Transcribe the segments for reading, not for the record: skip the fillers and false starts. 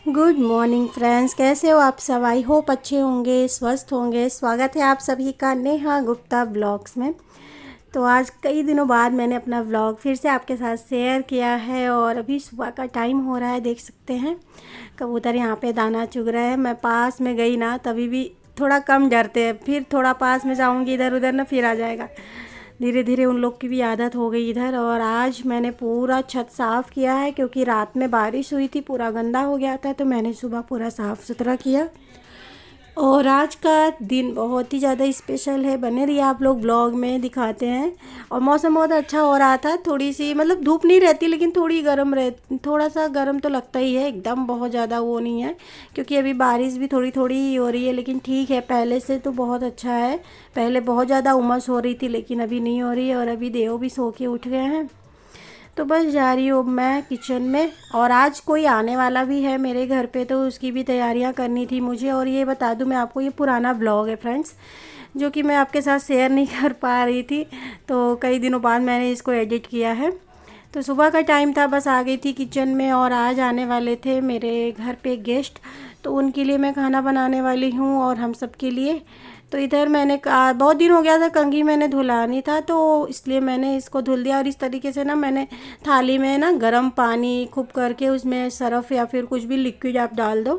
Good morning friends, कैसे हो आप सब। आई होप अच्छे होंगे, स्वस्थ होंगे। स्वागत है आप सभी का नेहा गुप्ता ब्लॉग्स में। तो आज कई दिनों बाद मैंने अपना व्लॉग फिर से आपके साथ शेयर किया है और अभी सुबह का टाइम हो रहा है, देख सकते हैं कबूतर यहाँ पे दाना चुग रहे हैं। मैं पास में गई ना तभी भी थोड़ा कम डरते हैं, फिर थोड़ा पास में जाऊँगी इधर उधर ना फिर आ जाएगा। धीरे धीरे उन लोग की भी आदत हो गई इधर। और आज मैंने पूरा छत साफ़ किया है क्योंकि रात में बारिश हुई थी, पूरा गंदा हो गया था, तो मैंने सुबह पूरा साफ़ सुथरा किया। और आज का दिन बहुत ही ज़्यादा स्पेशल है, बने रहिए आप लोग, ब्लॉग में दिखाते हैं। और मौसम बहुत अच्छा हो रहा था, थोड़ी सी मतलब धूप नहीं रहती लेकिन थोड़ी गर्म थोड़ा सा गर्म तो लगता ही है, एकदम बहुत ज़्यादा वो नहीं है क्योंकि अभी बारिश भी थोड़ी थोड़ी ही हो रही है। लेकिन ठीक है, पहले से तो बहुत अच्छा है। पहले बहुत ज़्यादा उमस हो रही थी लेकिन अभी नहीं हो रही है। और अभी देव भी सो के उठ गए हैं, तो बस जा रही हूँ मैं किचन में। और आज कोई आने वाला भी है मेरे घर पे, तो उसकी भी तैयारियाँ करनी थी मुझे। और ये बता दूँ मैं आपको, ये पुराना ब्लॉग है फ्रेंड्स, जो कि मैं आपके साथ शेयर नहीं कर पा रही थी, तो कई दिनों बाद मैंने इसको एडिट किया है। तो सुबह का टाइम था, बस आ गई थी किचन में। और आज आने वाले थे मेरे घर पे गेस्ट, तो उनके लिए मैं खाना बनाने वाली हूँ और हम सब के लिए। तो इधर मैंने बहुत दिन हो गया था, कंघी मैंने धुला नहीं था, तो इसलिए मैंने इसको धुल दिया। और इस तरीके से ना मैंने थाली में ना गर्म पानी खूब करके उसमें सरफ़ या फिर कुछ भी लिक्विड आप डाल दो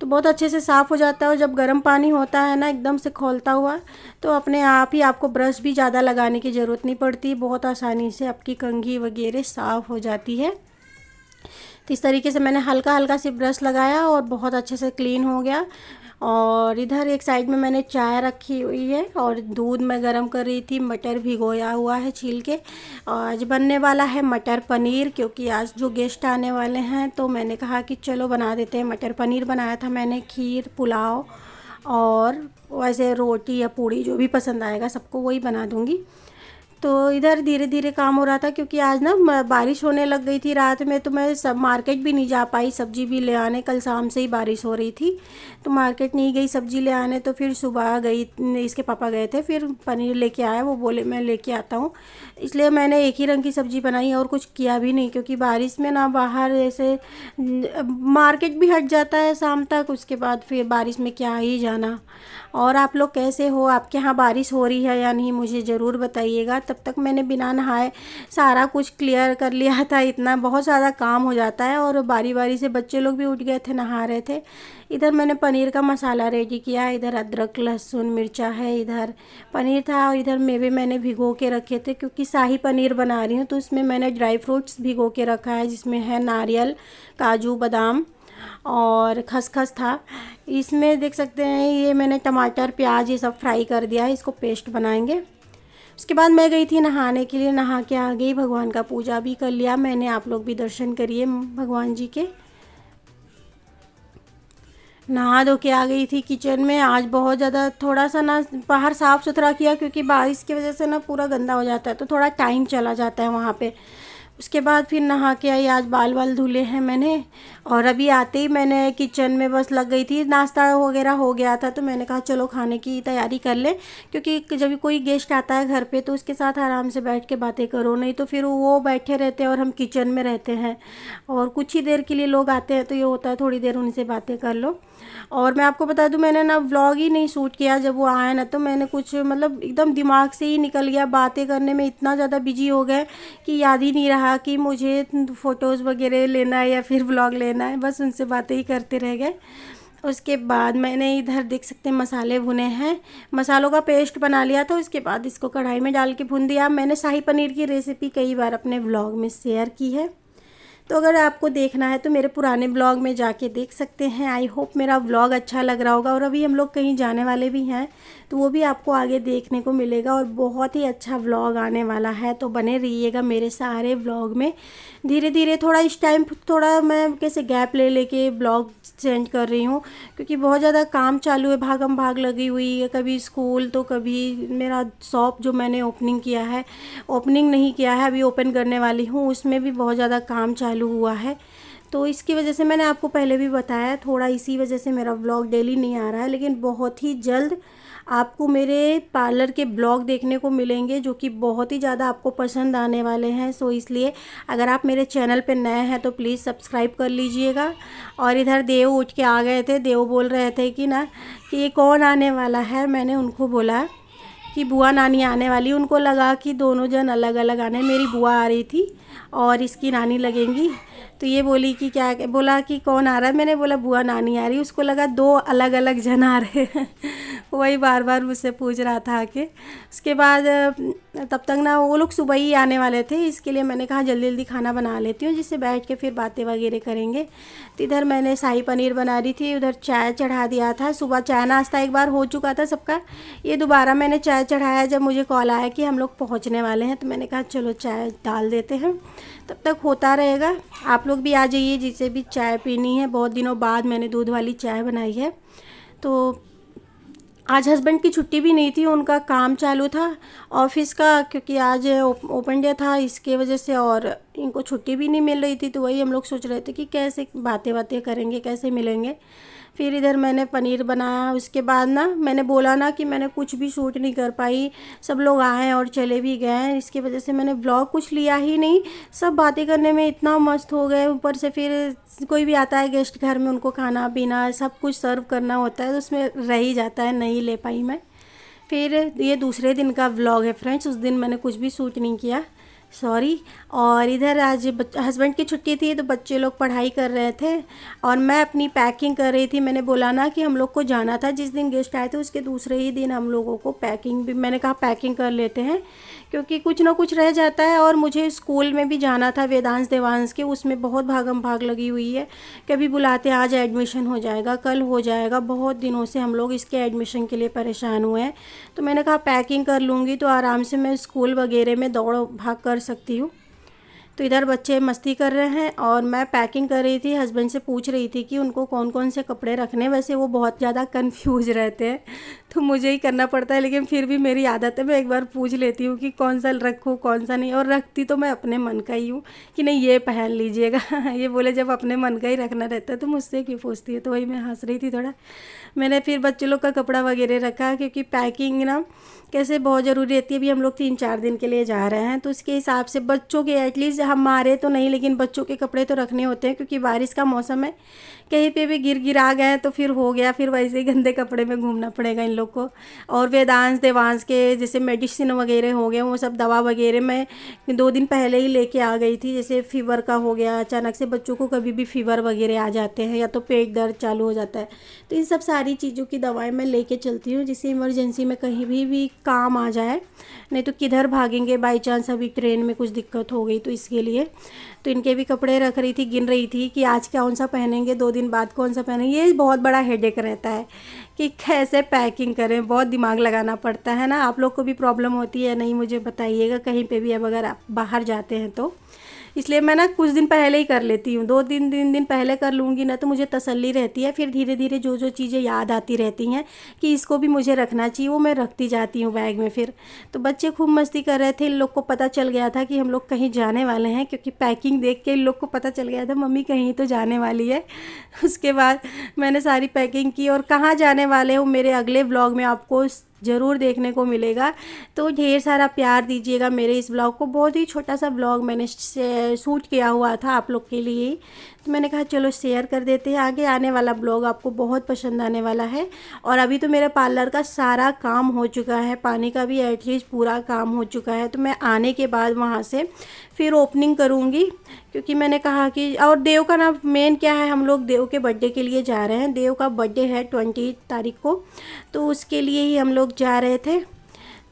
तो बहुत अच्छे से साफ़ हो जाता है। और जब गर्म पानी होता है ना एकदम से खौलता हुआ, तो अपने आप ही आपको ब्रश भी ज़्यादा लगाने की ज़रूरत नहीं पड़ती, बहुत आसानी से आपकी कंघी वगैरह साफ़ हो जाती है। तो इस तरीके से मैंने हल्का हल्का सी ब्रश लगाया और बहुत अच्छे से क्लीन हो गया। और इधर एक साइड में मैंने चाय रखी हुई है और दूध मैं गरम कर रही थी, मटर भिगोया हुआ है छील के। आज बनने वाला है मटर पनीर, क्योंकि आज जो गेस्ट आने वाले हैं तो मैंने कहा कि चलो बना देते हैं मटर पनीर। बनाया था मैंने खीर, पुलाव और वैसे रोटी या पूड़ी, जो भी पसंद आएगा सबको वही बना दूँगी। तो इधर धीरे धीरे काम हो रहा था क्योंकि आज ना बारिश होने लग गई थी रात में, तो मैं सब मार्केट भी नहीं जा पाई सब्ज़ी भी ले आने। कल शाम से ही बारिश हो रही थी तो मार्केट नहीं गई सब्ज़ी ले आने। तो फिर सुबह गई, इसके पापा गए थे, फिर पनीर लेके आया, वो बोले मैं लेके आता हूँ, इसलिए मैंने एक ही रंग की सब्ज़ी बनाई और कुछ किया भी नहीं। क्योंकि बारिश में ना बाहर ऐसे मार्केट भी हट जाता है शाम तक, उसके बाद फिर बारिश में क्या ही जाना। और आप लोग कैसे हो, आपके यहाँ बारिश हो रही है या नहीं, मुझे ज़रूर बताइएगा। तब तक मैंने बिना नहाए सारा कुछ क्लियर कर लिया था, इतना बहुत ज़्यादा काम हो जाता है। और बारी बारी से बच्चे लोग भी उठ गए थे, नहा रहे थे। इधर मैंने पनीर का मसाला रेडी किया, इधर अदरक लहसुन मिर्चा है, इधर पनीर था। और इधर मेवे मैंने भिगो के रखे थे क्योंकि शाही पनीर बना रही हूँ, तो उसमें मैंने ड्राई फ्रूट्स भिगो के रखा है, जिसमें है नारियल, काजू, बादाम और खसखस था। इसमें देख सकते हैं ये मैंने टमाटर प्याज ये सब फ्राई कर दिया है, इसको पेस्ट बनाएंगे। उसके बाद मैं गई थी नहाने के लिए, नहा के आ गई, भगवान का पूजा भी कर लिया मैंने। आप लोग भी दर्शन करिए भगवान जी के। नहा धो के आ गई थी किचन में। आज बहुत ज़्यादा थोड़ा सा ना बाहर साफ़ सुथरा किया क्योंकि बारिश की वजह से ना पूरा गंदा हो जाता है, तो थोड़ा टाइम चला जाता है वहाँ पे। उसके बाद फिर नहा के आई, आज बाल वाल धुले हैं मैंने। और अभी आते ही मैंने किचन में बस लग गई थी, नाश्ता वगैरह हो गया था, तो मैंने कहा चलो खाने की तैयारी कर लें। क्योंकि जब कोई गेस्ट आता है घर पे तो उसके साथ आराम से बैठ के बातें करो, नहीं तो फिर वो बैठे रहते हैं और हम किचन में रहते हैं। और कुछ ही देर के लिए लोग आते हैं तो ये होता है थोड़ी देर उनसे बातें कर लो। और मैं आपको बता दूं, मैंने ना व्लॉग ही नहीं शूट किया जब वो आए ना, तो मैंने कुछ मतलब एकदम दिमाग से ही निकल गया, बातें करने में इतना ज़्यादा बिजी हो गए कि याद ही नहीं रहा कि मुझे फ़ोटोज़ वगैरह लेना है या फिर व्लॉग लेना है, बस उनसे बातें ही करते रह गए। उसके बाद मैंने इधर देख सकते हैं मसाले भुने हैं, मसालों का पेस्ट बना लिया था। उसके बाद इसको कढ़ाई में डाल के भून दिया। मैंने शाही पनीर की रेसिपी कई बार अपने व्लॉग में शेयर की है, तो अगर आपको देखना है तो मेरे पुराने ब्लॉग में जाके देख सकते हैं। आई होप मेरा व्लॉग अच्छा लग रहा होगा। और अभी हम लोग कहीं जाने वाले भी हैं, तो वो भी आपको आगे देखने को मिलेगा और बहुत ही अच्छा व्लॉग आने वाला है, तो बने रहिएगा मेरे सारे व्लॉग में। धीरे धीरे थोड़ा इस टाइम थोड़ा मैं कैसे गैप ले लेके ब्लॉग सेंड कर रही हूँ क्योंकि बहुत ज़्यादा काम चालू है, भागम भाग लगी हुई है, कभी स्कूल तो कभी मेरा शॉप जो मैंने ओपनिंग किया है, ओपनिंग नहीं किया है अभी, ओपन करने वाली हूँ, उसमें भी बहुत ज़्यादा काम चालू हुआ है। तो इसकी वजह से मैंने आपको पहले भी बताया, थोड़ा इसी वजह से मेरा व्लॉग डेली नहीं आ रहा है, लेकिन बहुत ही जल्द आपको मेरे पार्लर के ब्लॉग देखने को मिलेंगे जो कि बहुत ही ज़्यादा आपको पसंद आने वाले हैं। सो इसलिए अगर आप मेरे चैनल पे नए हैं तो प्लीज़ सब्सक्राइब कर लीजिएगा। और इधर देव उठ के आ गए थे, देव बोल रहे थे कि ना कि ये कौन आने वाला है। मैंने उनको बोला कि बुआ नानी आने वाली। उनको लगा कि दोनों जन अलग अलग आने, मेरी बुआ आ रही थी और इसकी नानी लगेंगी। तो ये बोली कि क्या, बोला कि कौन आ रहा है। मैंने बोला बुआ नानी आ रही। उसको लगा दो अलग अलग जन आ रहे हैं। वही बार बार मुझसे पूछ रहा था आके। उसके बाद तब तक ना वो लोग सुबह ही आने वाले थे, इसके लिए मैंने कहा जल्दी जल्दी खाना बना लेती हूँ जिससे बैठ के फिर बातें वगैरह करेंगे। तो इधर मैंने शाही पनीर बना रही थी, उधर चाय चढ़ा दिया था। सुबह चाय नाश्ता एक बार हो चुका था सबका, ये दोबारा मैंने चाय चढ़ाया जब मुझे कॉल आया कि हम लोग पहुँचने वाले हैं। तो मैंने कहा चलो चाय डाल देते हैं, तब तक होता रहेगा। आप लोग भी आ जाइए जिसे भी चाय पीनी है। बहुत दिनों बाद मैंने दूध वाली चाय बनाई है। तो आज हस्बैंड की छुट्टी भी नहीं थी, उनका काम चालू था ऑफिस का, क्योंकि आज ओपन डे था इसके वजह से, और इनको छुट्टी भी नहीं मिल रही थी। तो वही हम लोग सोच रहे थे कि कैसे बातें करेंगे, कैसे मिलेंगे। फिर इधर मैंने पनीर बनाया। उसके बाद ना मैंने बोला ना कि मैंने कुछ भी शूट नहीं कर पाई, सब लोग आए और चले भी गए, इसकी वजह से मैंने ब्लॉग कुछ लिया ही नहीं। सब बातें करने में इतना मस्त हो गए, ऊपर से फिर कोई भी आता है गेस्ट घर में, उनको खाना पीना सब कुछ सर्व करना होता है, तो उसमें रह ही जाता है, नहीं ले पाई मैं। फिर ये दूसरे दिन का व्लॉग है फ्रेंड्स, उस दिन मैंने कुछ भी शूट नहीं किया, सॉरी। और इधर आज हस्बैंड की छुट्टी थी तो बच्चे लोग पढ़ाई कर रहे थे और मैं अपनी पैकिंग कर रही थी। मैंने बोला ना कि हम लोग को जाना था, जिस दिन गेस्ट आए थे उसके दूसरे ही दिन हम लोगों को पैकिंग भी, मैंने कहा पैकिंग कर लेते हैं क्योंकि कुछ ना कुछ रह जाता है। और मुझे स्कूल में भी जाना था वेदांश देवांश के, उसमें बहुत भागम भाग लगी हुई है। कभी बुलाते आज एडमिशन हो जाएगा, कल हो जाएगा, बहुत दिनों से हम लोग इसके एडमिशन के लिए परेशान हुए हैं। तो मैंने कहा पैकिंग कर लूँगी तो आराम से मैं स्कूल वगैरह में दौड़ भाग कर सकती हूँ। तो इधर बच्चे मस्ती कर रहे हैं और मैं पैकिंग कर रही थी। हस्बैंड से पूछ रही थी कि उनको कौन कौन से कपड़े रखने, वैसे वो बहुत ज़्यादा कंफ्यूज रहते हैं तो मुझे ही करना पड़ता है, लेकिन फिर भी मेरी आदत है, मैं एक बार पूछ लेती हूँ कि कौन सा रखूँ कौन सा नहीं। और रखती तो मैं अपने मन का ही हूँ कि नहीं ये पहन लीजिएगा। ये बोले जब अपने मन का ही रखना रहता है तो मुझसे क्यों पूछती है। तो वही मैं हंस रही थी थोड़ा। मैंने फिर बच्चों लोग का कपड़ा वगैरह रखा क्योंकि पैकिंग ना कैसे बहुत ज़रूरी रहती है। अभी हम लोग 3-4 दिन के लिए जा रहे हैं तो उसके हिसाब से बच्चों के, एटलीस्ट हमारे तो नहीं लेकिन बच्चों के कपड़े तो रखने होते हैं क्योंकि बारिश का मौसम है, कहीं पे भी गिरा गए तो फिर हो गया, फिर वैसे ही गंदे कपड़े में घूमना पड़ेगा इन लोग को। और वेदांश देवांश के जैसे मेडिसिन वगैरह हो गए, वो सब दवा वगैरह मैं 2 दिन पहले ही लेके आ गई थी। जैसे फीवर का हो गया, अचानक से बच्चों को कभी भी फीवर वगैरह आ जाते हैं या तो पेट दर्द चालू हो जाता है, तो इन सब सारी चीज़ों की दवाएं मैं लेके चलती हूँ जिससे इमरजेंसी में कहीं भी काम आ जाए, नहीं तो किधर भागेंगे बाई चांस अभी ट्रेन में कुछ दिक्कत हो गई। तो इसके लिए तो इनके भी कपड़े रख रही थी, गिन रही थी कि आज कौन सा पहनेंगे, 2 दिन बाद कौन सा पहनेंगे। ये बहुत बड़ा हेडेक रहता है कि कैसे पैकिंग करें, बहुत दिमाग लगाना पड़ता है ना। आप लोग को भी प्रॉब्लम होती है नहीं, मुझे बताइएगा कहीं पे भी अब अगर आप बाहर जाते हैं तो। इसलिए मैं ना कुछ दिन पहले ही कर लेती हूँ, 2-3 दिन पहले कर लूँगी ना तो मुझे तसल्ली रहती है। फिर धीरे धीरे जो जो चीज़ें याद आती रहती हैं कि इसको भी मुझे रखना चाहिए, वो मैं रखती जाती हूँ बैग में। फिर तो बच्चे खूब मस्ती कर रहे थे, इन लोग को पता चल गया था कि हम लोग कहीं जाने वाले हैं क्योंकि पैकिंग देख के इन लोग को पता चल गया था मम्मी कहीं तो जाने वाली है। उसके बाद मैंने सारी पैकिंग की और कहाँ जाने वाले हो मेरे अगले व्लॉग में आपको ज़रूर देखने को मिलेगा। तो ढेर सारा प्यार दीजिएगा मेरे इस ब्लॉग को। बहुत ही छोटा सा ब्लॉग मैंने शूट किया हुआ था आप लोग के लिए, तो मैंने कहा चलो शेयर कर देते हैं। आगे आने वाला ब्लॉग आपको बहुत पसंद आने वाला है। और अभी तो मेरे पार्लर का सारा काम हो चुका है, पानी का भी एटलीस्ट पूरा काम हो चुका है। तो मैं आने के बाद वहाँ से फिर ओपनिंग करूँगी क्योंकि मैंने कहा कि, और देव का ना मेन क्या है, हम लोग देव के बर्थडे के लिए जा रहे हैं। देव का बर्थडे है 20 तारीख को, तो उसके लिए ही हम लोग जा रहे थे।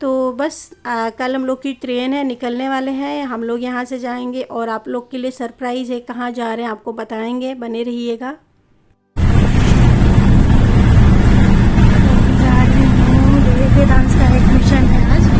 तो बस कल हम लोग की ट्रेन है, निकलने वाले हैं हम लोग यहाँ से जाएंगे और आप लोग के लिए सरप्राइज़ है, कहाँ जा रहे हैं आपको बताएंगे, बने रहिएगा। जा रही हूँ वेदांश का एडमिशन है आज।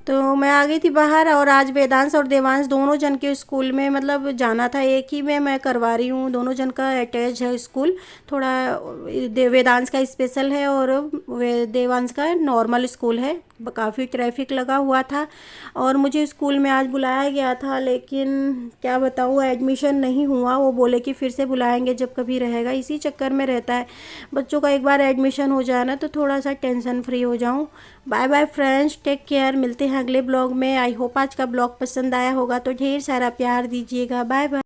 तो मैं आ गई थी बाहर, और आज वेदांश और देवांश दोनों जन के स्कूल में मतलब जाना था, एक ही में मैं करवा रही हूँ, दोनों जन का अटैच है स्कूल। थोड़ा वेदांश का स्पेशल है और देवांश का नॉर्मल स्कूल है। काफ़ी ट्रैफिक लगा हुआ था और मुझे स्कूल में आज बुलाया गया था, लेकिन क्या बताऊँ एडमिशन नहीं हुआ। वो बोले कि फिर से बुलाएंगे जब कभी रहेगा, इसी चक्कर में रहता है बच्चों का। एक बार एडमिशन हो जाए ना तो थोड़ा सा टेंशन फ्री हो जाऊँ। Bye bye friends, take care, मिलते हैं अगले ब्लॉग में। आई होप आज का ब्लॉग पसंद आया होगा तो ढेर सारा प्यार दीजिएगा। Bye bye.